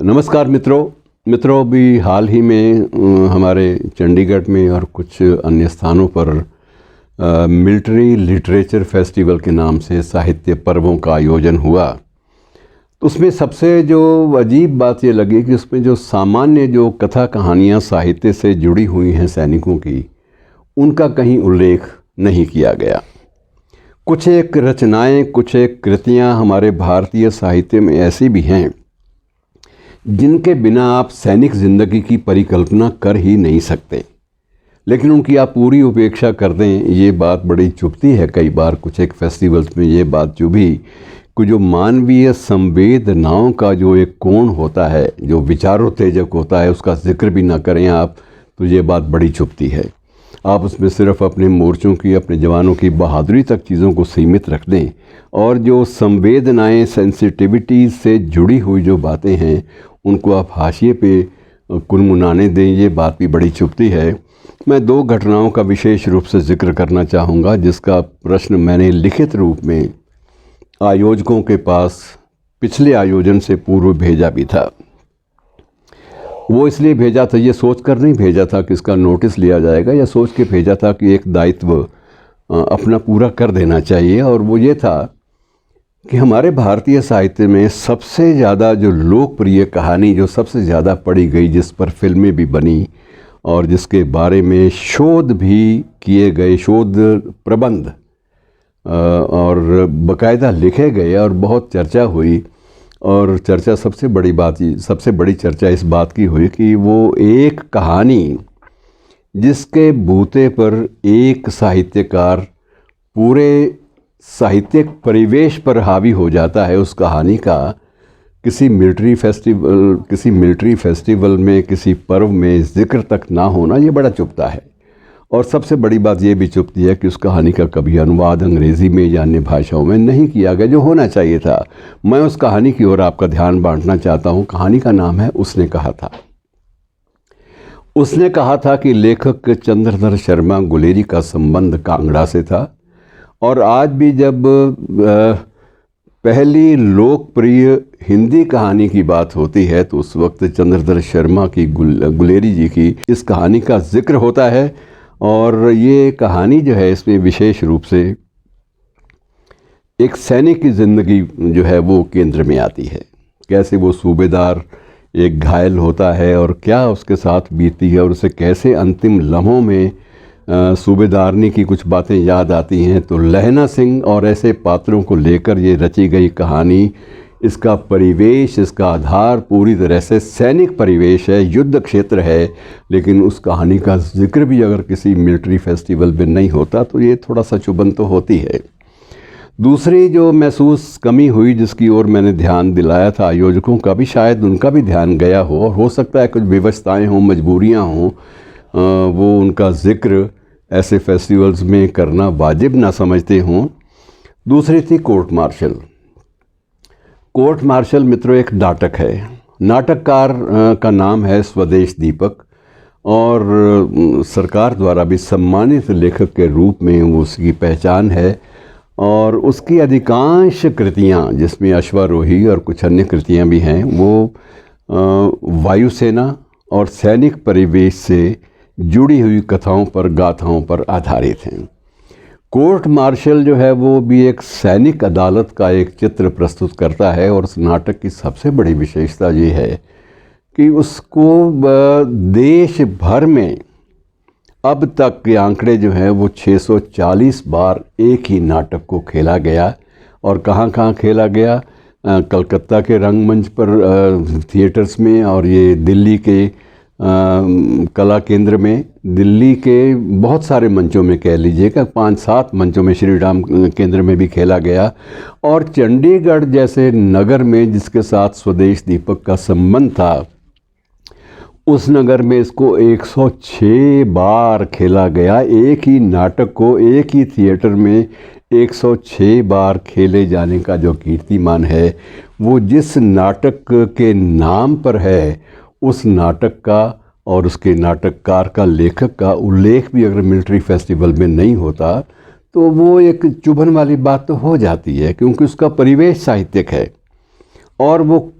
नमस्कार मित्रों अभी हाल ही में हमारे चंडीगढ़ में और कुछ अन्य स्थानों पर मिलिट्री लिटरेचर फेस्टिवल के नाम से साहित्य पर्वों का आयोजन हुआ। तो उसमें सबसे जो अजीब बात ये लगी कि उसमें जो सामान्य जो कथा कहानियाँ साहित्य से जुड़ी हुई हैं सैनिकों की, उनका कहीं उल्लेख नहीं किया गया। कुछ एक रचनाएं, कुछ एक कृतियाँ हमारे भारतीय साहित्य में ऐसी भी हैं जिनके बिना आप सैनिक ज़िंदगी की परिकल्पना कर ही नहीं सकते, लेकिन उनकी आप पूरी उपेक्षा कर दें, ये बात बड़ी चुभती है। कई बार कुछ एक फेस्टिवल्स में ये बात चुभी कि जो मानवीय संवेदनाओं का जो एक कोण होता है, जो विचारोत्तेजक होता है, उसका जिक्र भी ना करें आप, तो ये बात बड़ी चुभती है। आप उसमें सिर्फ अपने मोर्चों की, अपने जवानों की बहादुरी तक चीज़ों को सीमित रख दें और जो संवेदनाएं, सेंसिटिविटीज़ से जुड़ी हुई जो बातें हैं उनको आप हाशिए पे कुनमुनाने दें, ये बात भी बड़ी चुभती है। मैं दो घटनाओं का विशेष रूप से जिक्र करना चाहूँगा, जिसका प्रश्न मैंने लिखित रूप में आयोजकों के पास पिछले आयोजन से पूर्व भेजा भी था। वो इसलिए भेजा था, ये सोच कर नहीं भेजा था कि इसका नोटिस लिया जाएगा, या सोच के भेजा था कि एक दायित्व अपना पूरा कर देना चाहिए। और वो ये था कि हमारे भारतीय साहित्य में सबसे ज़्यादा जो लोकप्रिय कहानी, जो सबसे ज़्यादा पढ़ी गई, जिस पर फिल्में भी बनी और जिसके बारे में शोध भी किए गए, शोध प्रबंध और बाकायदा लिखे गए और बहुत चर्चा हुई, और चर्चा सबसे बड़ी चर्चा इस बात की हुई कि वो एक कहानी जिसके बूते पर एक साहित्यकार पूरे साहित्यिक परिवेश पर हावी हो जाता है, उस कहानी का किसी मिलिट्री फेस्टिवल में, किसी पर्व में जिक्र तक ना होना, ये बड़ा चुभता है। और सबसे बड़ी बात ये भी चुभती है कि उस कहानी का कभी अनुवाद अंग्रेज़ी में या अन्य भाषाओं में नहीं किया गया, जो होना चाहिए था। मैं उस कहानी की ओर आपका ध्यान बांटना चाहता हूँ। कहानी का नाम है उसने कहा था। उसने कहा था कि लेखक चंद्रधर शर्मा गुलेरी का संबंध कांगड़ा से था, और आज भी जब पहली लोकप्रिय हिंदी कहानी की बात होती है तो उस वक्त चंद्रधर शर्मा की, गुलेरी जी की इस कहानी का जिक्र होता है। और ये कहानी जो है, इसमें विशेष रूप से एक सैनिक की ज़िंदगी जो है वो केंद्र में आती है। कैसे वो सूबेदार एक घायल होता है और क्या उसके साथ बीतती है, और उसे कैसे अंतिम लम्हों में सूबेदारनी की कुछ बातें याद आती हैं। तो लहना सिंह और ऐसे पात्रों को लेकर ये रची गई कहानी, इसका परिवेश, इसका आधार पूरी तरह से सैनिक परिवेश है, युद्ध क्षेत्र है। लेकिन उस कहानी का जिक्र भी अगर किसी मिलिट्री फेस्टिवल में नहीं होता तो ये थोड़ा सा चुभन तो होती है। दूसरी जो महसूस कमी हुई, जिसकी ओर मैंने ध्यान दिलाया था आयोजकों का भी, शायद उनका भी ध्यान गया हो, और हो सकता है कुछ विवशताएँ हों, मजबूरियाँ हों, वो उनका जिक्र ऐसे फेस्टिवल्स में करना वाजिब ना समझते हों। दूसरी थी कोर्ट मार्शल। कोर्ट मार्शल मित्रों एक नाटक है। नाटककार का नाम है स्वदेश दीपक, और सरकार द्वारा भी सम्मानित लेखक के रूप में वो उसकी पहचान है। और उसकी अधिकांश कृतियाँ, जिसमें अश्वारोही और कुछ अन्य कृतियाँ भी हैं, वो वायुसेना और सैनिक परिवेश से जुड़ी हुई कथाओं पर, गाथाओं पर आधारित हैं। कोर्ट मार्शल जो है वो भी एक सैनिक अदालत का एक चित्र प्रस्तुत करता है, और उस नाटक की सबसे बड़ी विशेषता ये है कि उसको देश भर में अब तक के आंकड़े जो हैं वो 640 बार एक ही नाटक को खेला गया। और कहाँ कहाँ खेला गया? कलकत्ता के रंगमंच पर, थिएटर्स में, और ये दिल्ली के कला केंद्र में, दिल्ली के बहुत सारे मंचों में, कह लीजिएगा 5-7 मंचों में, श्री राम केंद्र में भी खेला गया। और चंडीगढ़ जैसे नगर में, जिसके साथ स्वदेश दीपक का संबंध था, उस नगर में इसको 106 बार खेला गया। एक ही नाटक को एक ही थिएटर में 106 बार खेले जाने का जो कीर्तिमान है, वो जिस नाटक के नाम पर है, उस नाटक का और उसके नाटककार का, लेखक का उल्लेख भी अगर मिलिट्री फेस्टिवल में नहीं होता तो वो एक चुभन वाली बात तो हो जाती है, क्योंकि उसका परिवेश साहित्यिक है और वो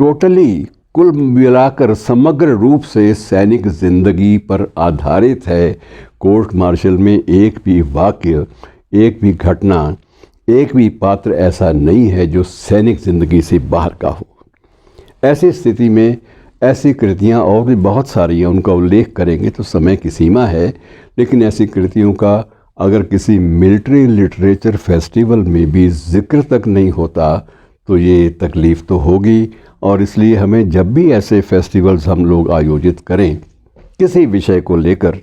टोटली कुल मिलाकर समग्र रूप से सैनिक जिंदगी पर आधारित है। कोर्ट मार्शल में एक भी वाक्य, एक भी घटना, एक भी पात्र ऐसा नहीं है जो सैनिक जिंदगी से बाहर का हो। ऐसी स्थिति में ऐसी कृतियाँ और भी बहुत सारी हैं, उनका उल्लेख करेंगे तो समय की सीमा है, लेकिन ऐसी कृतियों का अगर किसी मिलिट्री लिटरेचर फेस्टिवल में भी जिक्र तक नहीं होता तो ये तकलीफ़ तो होगी। और इसलिए हमें जब भी ऐसे फेस्टिवल्स हम लोग आयोजित करें किसी विषय को लेकर,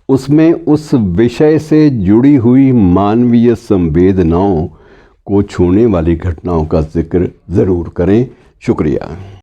उसमें उस विषय से जुड़ी हुई मानवीय संवेदनाओं को छूने वाली घटनाओं का जिक्र ज़रूर करें। शुक्रिया।